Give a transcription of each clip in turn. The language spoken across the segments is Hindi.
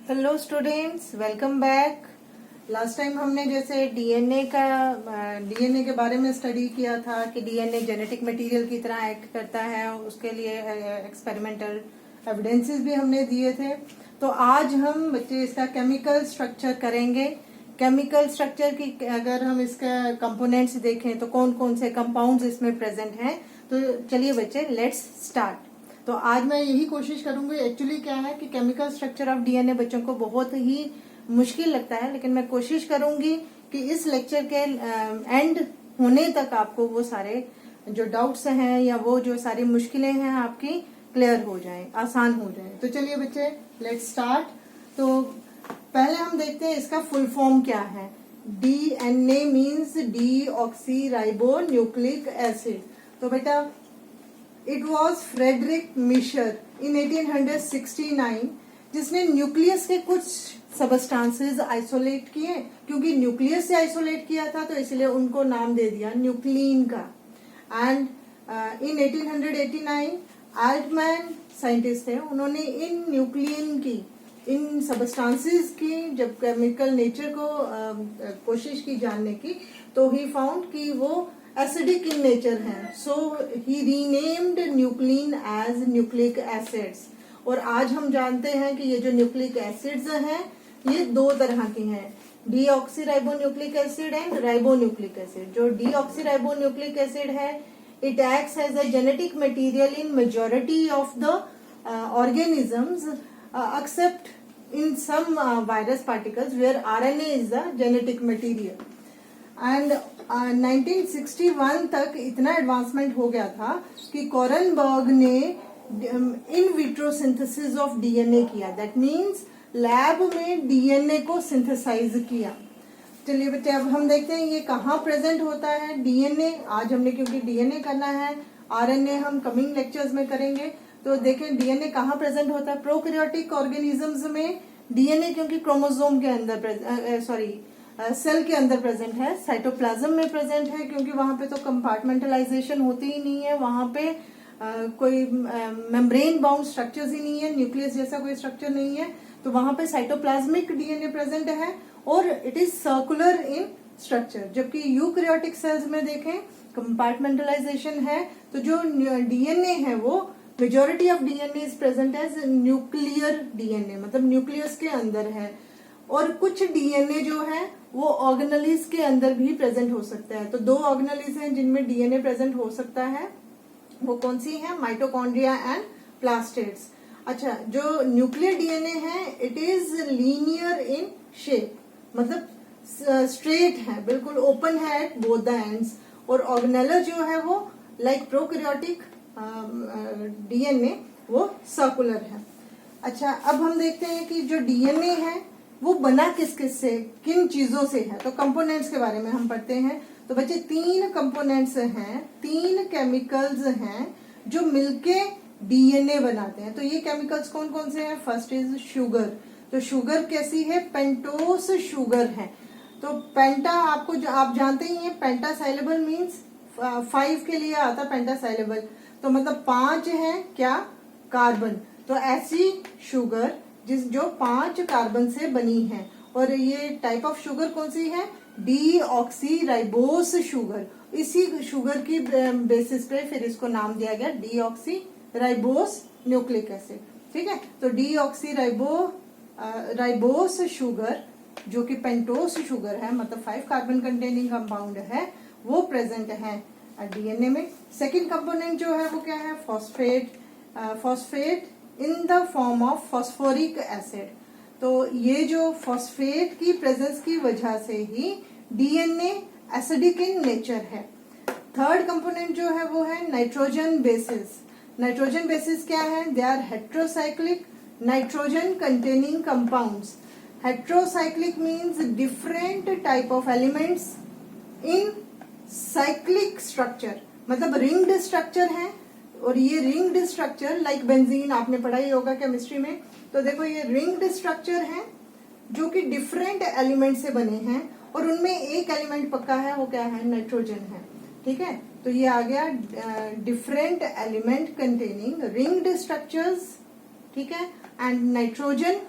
Hello students, welcome back. Last time हमने जैसे डीएनए के बारे में स्टडी किया था कि डीएनए जेनेटिक मटेरियल की तरह एक्ट करता है, उसके लिए एक्सपेरिमेंटल एविडेंसेस भी हमने दिए थे। तो आज हम बच्चे इसका केमिकल स्ट्रक्चर करेंगे। केमिकल स्ट्रक्चर की अगर हम इसका कंपोनेंट्स देखें तो कौन कौन से कंपाउंड्स इसमें प्रेजेंट हैं। तो चलिए बच्चे, लेट्स स्टार्ट। तो आज मैं यही कोशिश करूंगी। एक्चुअली क्या है कि केमिकल स्ट्रक्चर ऑफ डीएनए बच्चों को बहुत ही मुश्किल लगता है, लेकिन मैं कोशिश करूंगी कि इस लेक्चर के एंड होने तक आपको वो सारे जो डाउट्स हैं या वो जो सारी मुश्किलें हैं आपकी क्लियर हो जाएं, आसान हो जाएं। तो चलिए बच्चे, लेट्स स्टार्ट। तो पहले हम देखते हैं इसका फुल फॉर्म क्या है। DNA means deoxy ribo nucleic acid. तो बेटा, इट वॉज फ्रेडरिक मिशर इन 1869 जिसने न्यूक्लियस के कुछ सबस्टांसेस आइसोलेट किए। क्योंकि न्यूक्लियस से आइसोलेट किया था तो इसलिए उनको नाम दे दिया न्यूक्लिन का। एंड इन 1889 आल्टमैन साइंटिस्ट थे, उन्होंने इन न्यूक्लियन की, इन सबस्टांसेस की जब केमिकल नेचर को कोशिश की जानने की, तो ही फाउंड कि वो एसिडिक इन नेचर है। So he renamed nuclein as nucleic acids. और आज हम जानते हैं कि ये जो न्यूक्लिक एसिड्स हैं ये दो तरह की हैं, deoxyribonucleic acid and ribonucleic acid. जो डीऑक्सीराइबोन्यूक्लिक एसिड है, it acts as a genetic material in majority of the organisms except in some virus particles where RNA is the genetic material. And 1961 तक इतना एडवांसमेंट हो गया था कि कॉरनबर्ग ने in vitro synthesis of DNA किया। दैट मीन्स लैब में डीएनए को सिंथेसाइज किया। चलिए बच्चे, अब हम देखते हैं ये कहाँ प्रेजेंट होता है डीएनए। आज हमने क्योंकि डीएनए करना है, आरएनए हम कमिंग लेक्चर्स में करेंगे। तो देखें डीएनए कहाँ प्रेजेंट होता है। प्रोकैरियोटिक ऑर्गेनिजम्स में डीएनए क्योंकि क्रोमोसोम के अंदर सेल के अंदर प्रेजेंट है, साइटोप्लाज्म में प्रेजेंट है क्योंकि वहां पे तो कंपार्टमेंटलाइजेशन होती ही नहीं है, वहां पे कोई मेम्ब्रेन बाउंड स्ट्रक्चर्स ही नहीं है, न्यूक्लियस जैसा कोई स्ट्रक्चर नहीं है। तो वहां पे साइटोप्लाज्मिक डीएनए प्रेजेंट है और it is circular in structure. जबकि यूकैरियोटिक सेल्स में देखें कंपार्टमेंटलाइजेशन है। तो जो डीएनए है वो majority of DNA is present as nuclear DNA, मतलब न्यूक्लियस के अंदर है। और कुछ डीएनए जो है वो ऑर्गेनेलिज के अंदर भी प्रेजेंट हो सकता है। तो दो ऑर्गेनेलिज हैं जिनमें डीएनए प्रेजेंट हो सकता है, वो कौन सी है? Mitochondria and plastids. अच्छा, जो न्यूक्लियर डीएनए है it is linear in shape, मतलब स्ट्रेट है, बिल्कुल ओपन है एट बोथ द एंड्स। और ऑर्गेनेलर जो है वो लाइक प्रोकैरियोटिक डीएनए वो सर्कुलर है। अच्छा, अब हम देखते हैं कि जो डीएनए है वो बना किस किस से, किन चीजों से है। तो कंपोनेंट्स के बारे में हम पढ़ते हैं। तो बच्चे, तीन कंपोनेंट्स हैं, तीन केमिकल्स हैं जो मिलके डीएनए बनाते हैं। तो ये केमिकल्स कौन कौन से हैं? First is sugar. तो शुगर कैसी है? पेंटोस शुगर है। तो पेंटा आपको आप जानते ही हैं, पेंटा साइलेबल मीन्स 5 के लिए आता पेंटासाइलेबल। तो मतलब 5 है क्या? कार्बन। तो ऐसी शुगर जो 5 कार्बन से बनी है। और ये टाइप ऑफ शुगर कौन सी है? Deoxyribose sugar. इसी शुगर की बेसिस पे फिर इसको नाम दिया गया डीऑक्सीराइबोस न्यूक्लिक एसिड। ठीक है, तो राइबोस शुगर जो कि पेंटोस शुगर है, मतलब 5 कार्बन कंटेनिंग कंपाउंड है, वो प्रेजेंट है डीएनए में। सेकेंड कंपोनेंट जो है वो क्या है? Phosphate. Phosphate in the form of phosphoric acid. तो ये जो फॉस्फेट की प्रेजेंस की वजह से ही डीएनए एसिडिक इन नेचर है। थर्ड कंपोनेंट जो है वो है नाइट्रोजन बेसिस। नाइट्रोजन बेसिस क्या है? They are heterocyclic nitrogen containing compounds. Heterocyclic means different type of elements in cyclic structure, मतलब रिंग्ड स्ट्रक्चर है। और ये रिंग्ड स्ट्रक्चर लाइक बेंजीन आपने पढ़ाई होगा केमिस्ट्री में। तो देखो ये रिंग्ड स्ट्रक्चर है जो कि डिफरेंट एलिमेंट से बने हैं और उनमें एक एलिमेंट पक्का है, वो क्या है? नाइट्रोजन है। ठीक है, तो ये आ गया different element containing ringed structures. ठीक है, and nitrogen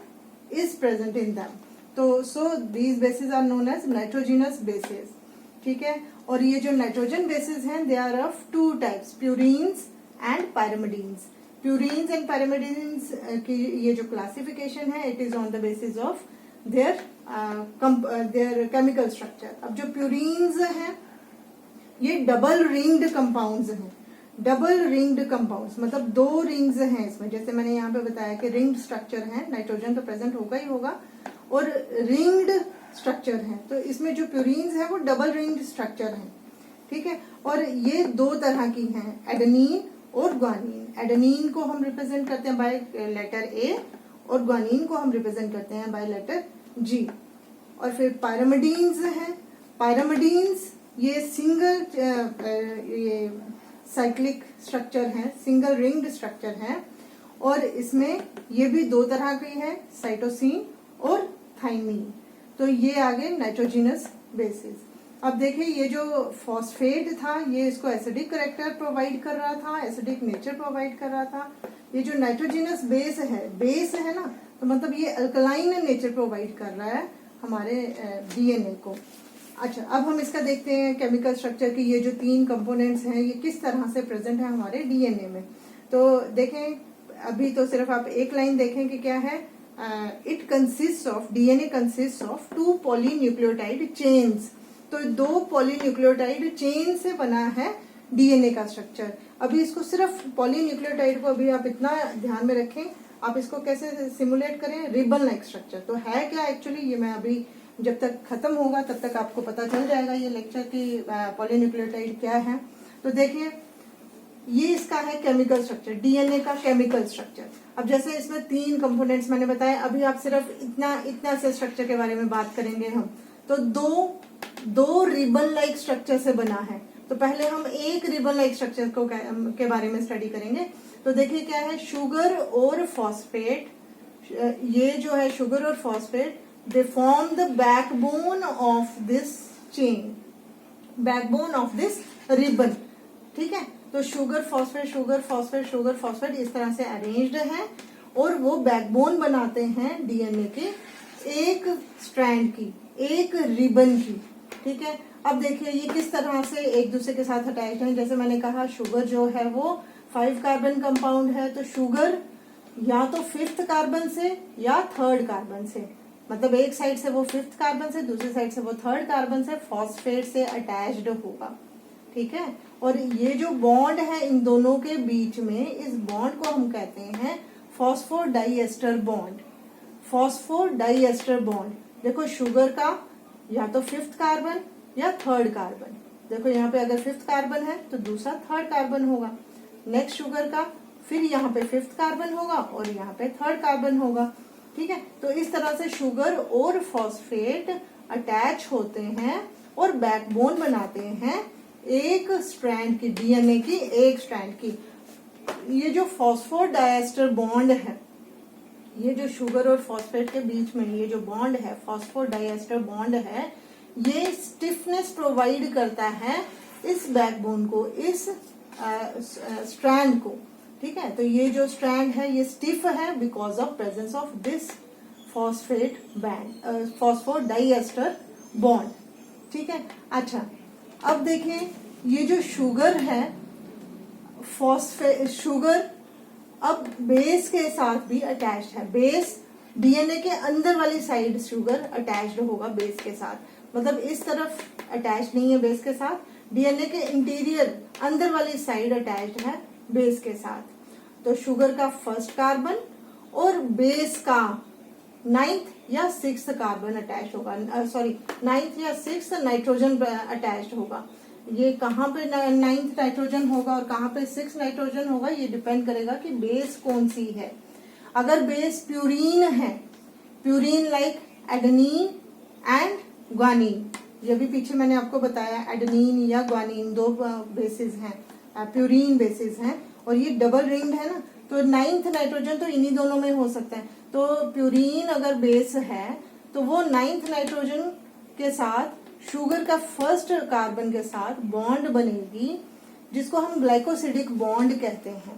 is present in them. तो so these bases are known as nitrogenous bases. ठीक है, और ये जो नाइट्रोजन बेसिस हैं they are of two types, purines and pyrimidines. Purines and pyrimidines की ये जो क्लासिफिकेशन है it is on the basis of their chemical structure. अब जो प्यूरीन्स हैं ये डबल रिंग्ड कंपाउंड्स हैं. डबल रिंग्ड कंपाउंड्स मतलब दो रिंग्स हैं इसमें, जैसे मैंने यहाँ पे बताया कि रिंग्ड स्ट्रक्चर है, नाइट्रोजन तो प्रेजेंट होगा ही होगा, और रिंग्ड स्ट्रक्चर है. तो इसमें जो प्यूरीन्स है वो डबल रिंग्ड स्ट्रक्चर है. ठीक है, और ये दो तरह की हैं, एडेनिन और ग्वानिन. एडेनिन को हम रिप्रेजेंट करते हैं बाय लेटर ए और ग्वानिन को हम रिप्रेजेंट करते हैं बाय लेटर जी. और फिर पायरिमिडीन्स हैं. पायरिमिडीन्स ये सिंगल ये साइक्लिक स्ट्रक्चर है, सिंगल रिंग्ड स्ट्रक्चर है, और इसमें ये भी दो तरह की है, साइटोसिन और थाइमीन. तो ये आगे नाइट्रोजिनस बेसिस. अब देखिए ये जो फॉस्फेट था ये इसको एसिडिक करेक्टर प्रोवाइड कर रहा था, एसिडिक नेचर प्रोवाइड कर रहा था. ये जो नाइट्रोजिनस बेस है ना, तो मतलब ये अल्कलाइन नेचर प्रोवाइड कर रहा है हमारे डीएनए को. अच्छा, अब हम इसका देखते हैं केमिकल स्ट्रक्चर की ये जो तीन कंपोनेंट्स हैं ये किस तरह से प्रेजेंट है हमारे डीएनए में. तो देखें, अभी तो सिर्फ आप एक लाइन देखें कि क्या है. It consist of, DNA consist of 2 polynucleotide chains. तो 2 पॉलीन्यूक्लियोटाइड चेन से बना है डीएनए का स्ट्रक्चर. अभी इसको सिर्फ पॉलीन्यूक्लियोटाइड को अभी आप इतना ध्यान में रखें, आप इसको कैसे सिमुलेट करें, रिबन लाइक स्ट्रक्चर. तो है क्या एक्चुअली, ये मैं अभी जब तक खत्म होगा तब तक आपको पता चल जाएगा ये लेक्चर की पॉलीन्यूक्लियोटाइड क्या है. तो देखिए ये इसका है केमिकल स्ट्रक्चर, डीएनए का केमिकल स्ट्रक्चर. अब जैसे इसमें 3 कंपोनेंट्स मैंने बताया, अभी आप सिर्फ इतना से स्ट्रक्चर के बारे में बात करेंगे हम. तो दो रिबन लाइक स्ट्रक्चर से बना है. तो पहले हम एक रिबन लाइक स्ट्रक्चर को के बारे में स्टडी करेंगे. तो देखिए क्या है, शुगर और फॉस्फेट, ये जो है शुगर और phosphate, they form the backbone of this chain, backbone of this ribbon. ठीक है, तो sugar phosphate sugar phosphate sugar phosphate इस तरह से अरेंज्ड है और वो बैकबोन बनाते हैं डीएनए के एक स्ट्रैंड की, एक रिबन की. ठीक है, अब देखिए ये किस तरह से एक दूसरे के साथ अटैच है. जैसे मैंने कहा शुगर जो है वो 5 कार्बन कंपाउंड है. तो शुगर या तो 5th कार्बन से या 3rd कार्बन से, मतलब एक साइड से वो 5th कार्बन से, दूसरी साइड से वो 3rd कार्बन से फॉस्फेट से अटैच्ड होगा. ठीक है, और ये जो बॉन्ड है इन दोनों के बीच में, इस बॉन्ड को हम कहते हैं फॉस्फोडाइएस्टर बॉन्ड. Phosphodiester bond. देखो शुगर का या तो 5th कार्बन या 3rd कार्बन. देखो यहाँ पे अगर 5th कार्बन है तो दूसरा 3rd कार्बन होगा. नेक्स्ट शुगर का फिर यहाँ पे 5th कार्बन होगा और यहाँ पे 3rd कार्बन होगा. ठीक है, तो इस तरह से शुगर और फॉस्फेट अटैच होते हैं और बैकबोन बनाते हैं एक स्ट्रैंड की, डीएनए की एक स्ट्रैंड की. ये जो फॉस्फोडाइएस्टर बॉन्ड है, ये जो शुगर और फॉस्फेट के बीच में ये जो बॉन्ड है, फॉस्फोडाइएस्टर बॉन्ड है, ये स्टिफनेस प्रोवाइड करता है इस बैकबोन को, इस स्ट्रैंड को. ठीक है, तो ये जो स्ट्रैंड है ये स्टिफ है because of presence of this phosphate band, phosphodiester bond. ठीक है, अच्छा अब देखिए ये जो शुगर है, फॉस्फेट शुगर अब बेस के साथ भी अटैच्ड है. बेस डीएनए के अंदर वाली साइड शुगर अटैच्ड होगा बेस के साथ, मतलब इस तरफ अटैच नहीं है बेस के साथ. डीएनए के इंटीरियर अंदर वाली साइड अटैच्ड है बेस के साथ. तो शुगर का 1st कार्बन और बेस का 9th या 6th कार्बन अटैच होगा, 9th या 6th नाइट्रोजन अटैच्ड होगा. ये कहाँ पे 9th नाइट्रोजन होगा और कहाँ पे 6th नाइट्रोजन होगा ये डिपेंड करेगा कि बेस कौन सी है. अगर बेस प्यूरीन है, purine like adenine and guanine, ये भी पीछे मैंने आपको बताया एडेनिन या ग्वानिन 2 बेसिस हैं, प्यूरीन बेसिस हैं, और ये डबल रिंग्ड है ना, तो 9th नाइट्रोजन तो इन्हीं दोनों में हो सकता है. तो प्यूरीन अगर बेस है तो वो 9th नाइट्रोजन के साथ शुगर का 1st कार्बन के साथ बॉन्ड बनेगी जिसको हम ग्लाइकोसिडिक बॉन्ड कहते हैं.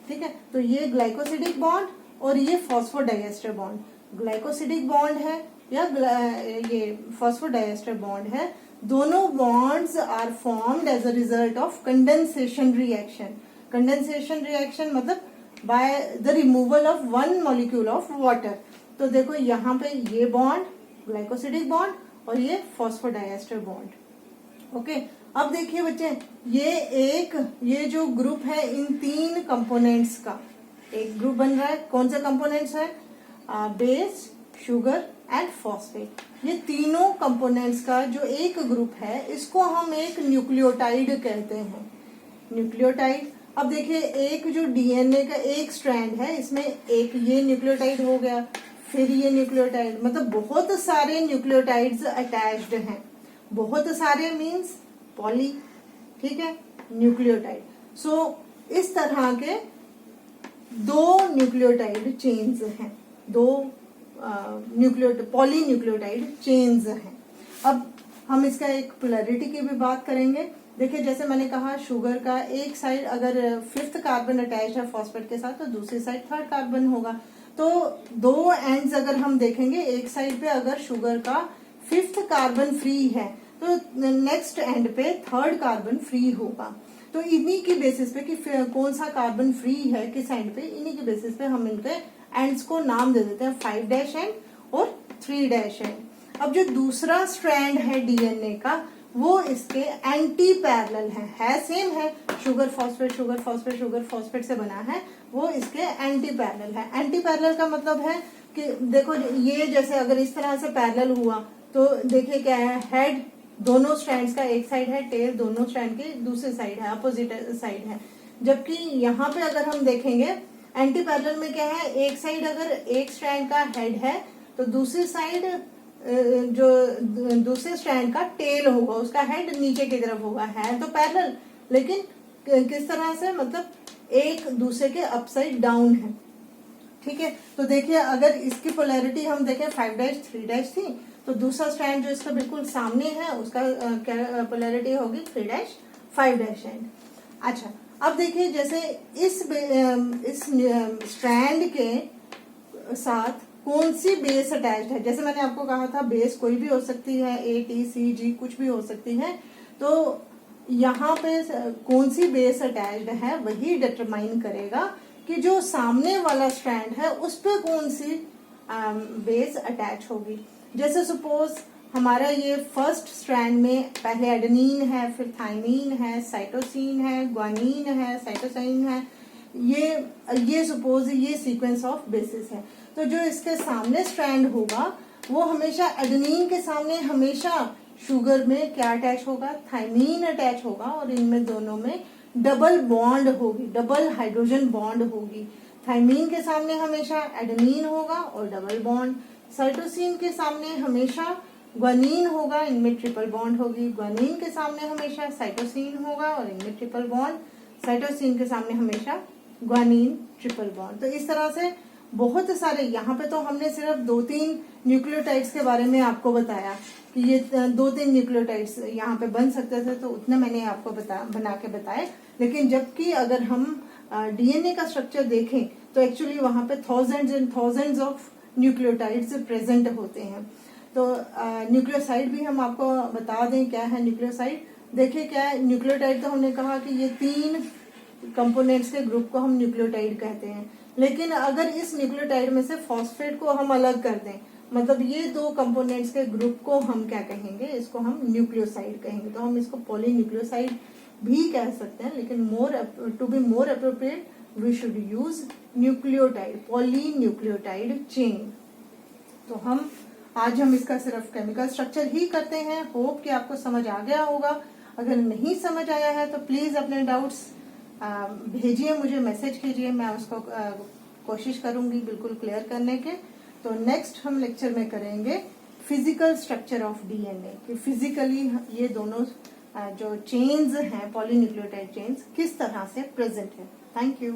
ठीक है, तो ये ग्लाइकोसिडिक बॉन्ड और ये फॉस्फोडाइएस्टर बॉन्ड. ग्लाइकोसिडिक बॉन्ड है या ये फॉस्फोडाइएस्टर बॉन्ड है, दोनों bonds are formed as a result of condensation reaction. Condensation reaction मतलब by the removal of one molecule of water. तो देखो यहाँ पे ये बॉन्ड ग्लाइकोसिडिक बॉन्ड और ये फॉस्फोडाइएस्टर बॉन्ड। ओके, अब देखिए बच्चे, ये जो ग्रुप है इन 3 कंपोनेंट्स का एक ग्रुप बन रहा है। कौन से कंपोनेंट्स है? Base, sugar and phosphate. ये तीनों कंपोनेंट्स का जो एक ग्रुप है इसको हम एक न्यूक्लियोटाइड कहते हैं। न्यूक्लियोटाइड। अब देखिए, एक जो डीएनए का एक स्ट्रैंड है, इसमें एक ये न्यूक्लियोटाइड हो गया, फिर ये न्यूक्लियोटाइड, मतलब बहुत सारे न्यूक्लियोटाइड्स अटैच्ड हैं। बहुत सारे मीन्स पॉली, ठीक है, न्यूक्लियोटाइड। सो इस तरह के 2 न्यूक्लियोटाइड चेन्स हैं, 2 पॉली न्यूक्लियोटाइड चेन्स हैं। अब हम इसका एक पोलैरिटी की भी बात करेंगे। देखिए, जैसे मैंने कहा, शुगर का एक साइड अगर 5th कार्बन अटैच है फॉस्फेट के साथ, तो दूसरी साइड 3rd कार्बन होगा। तो 2 एंड्स अगर हम देखेंगे, एक साइड पे अगर शुगर का 5th कार्बन फ्री है तो नेक्स्ट एंड पे 3rd कार्बन फ्री होगा। तो इन्हीं की बेसिस पे कि कौन सा कार्बन फ्री है किस एंड पे, इन्हीं की बेसिस पे हम इनके एंड्स को नाम दे देते हैं 5' एंड और 3' एंड। अब जो दूसरा स्ट्रैंड है डीएनए का, वो इसके एंटी पैरेलल है सेम है, sugar phosphate sugar phosphate sugar phosphate से बना है, वो इसके एंटी पैरेलल है। एंटी पैरेलल का मतलब है कि देखो, ये जैसे अगर इस तरह से पैरेलल हुआ तो देखिए क्या है, हेड दोनों स्ट्रैंड्स का एक साइड है, टेल दोनों स्ट्रैंड की दूसरी साइड है, अपोजिट साइड है। जबकि यहाँ पे अगर हम देखेंगे एंटी पैरेलल में क्या है, एक साइड अगर एक स्ट्रैंड का हेड है तो दूसरी साइड जो दूसरे स्ट्रैंड का टेल होगा, उसका हेड नीचे की तरफ होगा। है तो पैरेलल, लेकिन किस तरह से, मतलब एक दूसरे के अपसाइड डाउन है। ठीक है, तो देखिए, अगर इसकी पोलैरिटी हम देखें 5' 3' थी, तो दूसरा स्ट्रैंड जो इसका बिल्कुल सामने है उसका क्या पोलैरिटी होगी 3' 5' एंड। अच्छा, अब देखिए, जैसे इस स्ट्रैंड के साथ कौन सी बेस अटैच्ड है। जैसे मैंने आपको कहा था, बेस कोई भी हो सकती है, A, T, C, G कुछ भी हो सकती है। तो यहाँ पे कौन सी बेस अटैच्ड है वही डिटरमाइन करेगा कि जो सामने वाला स्ट्रैंड है उस पर कौन सी बेस अटैच होगी। जैसे सपोज हमारा ये फर्स्ट स्ट्रैंड में पहले एडेनिन है, फिर थाइमीन है, साइटोसिन है, ग्वानिन है, साइटोसाइन है। ये सपोज ये सीक्वेंस ऑफ बेसिस है। तो जो इसके सामने स्ट्रैंड होगा वो हमेशा एडेनिन के सामने हमेशा शुगर में क्या अटैच होगा, थाइमीन अटैच होगा, और इनमें दोनों में डबल बॉन्ड होगी, डबल हाइड्रोजन बॉन्ड होगी। थाइमीन के सामने हमेशा एडेनिन होगा और डबल बॉन्ड। साइटोसिन के सामने हमेशा ग्वानिन होगा, इनमें ट्रिपल बॉन्ड होगी। ग्वानिन के सामने हमेशा साइटोसिन होगा और इनमें ट्रिपल बॉन्ड। साइटोसिन के सामने हमेशा ग्वानिन ट्रिपल बॉन्ड। तो इस तरह से बहुत सारे, यहाँ पे तो हमने सिर्फ 2-3 न्यूक्लियोटाइड्स के बारे में आपको बताया कि ये 2-3 न्यूक्लियोटाइड्स यहाँ पे बन सकते थे, तो उतने मैंने आपको बना के बताए। लेकिन जबकि अगर हम डीएनए का स्ट्रक्चर देखें तो एक्चुअली वहाँ पे thousands and thousands of nucleotides present होते हैं। तो न्यूक्लियोसाइड भी हम आपको बता दें क्या है न्यूक्लियोसाइड। देखिए क्या है न्यूक्लियोटाइड, तो हमने कहा कि ये 3 कंपोनेंट्स के ग्रुप को हम न्यूक्लियोटाइड कहते हैं। लेकिन अगर इस न्यूक्लियोटाइड में से फॉस्फेट को हम अलग कर दें, मतलब ये 2 कंपोनेंट्स के ग्रुप को हम क्या कहेंगे, इसको हम न्यूक्लियोसाइड कहेंगे। तो हम इसको पॉलीन्यूक्लियोसाइड भी कह सकते हैं, लेकिन to be more appropriate we should use nucleotide, polynucleotide chain. तो आज हम इसका सिर्फ केमिकल स्ट्रक्चर ही करते हैं। होप कि आपको समझ आ गया होगा। अगर नहीं समझ आया है तो प्लीज अपने डाउट्स भेजिए, मुझे मैसेज कीजिए, मैं उसको कोशिश करूंगी बिल्कुल क्लियर करने के। तो नेक्स्ट हम लेक्चर में करेंगे फिजिकल स्ट्रक्चर ऑफ डीएनए, कि फिजिकली ये दोनों जो चेन्स हैं, पॉलीन्यूक्लियोटाइड चेन्स, किस तरह से प्रेजेंट है। Thank you.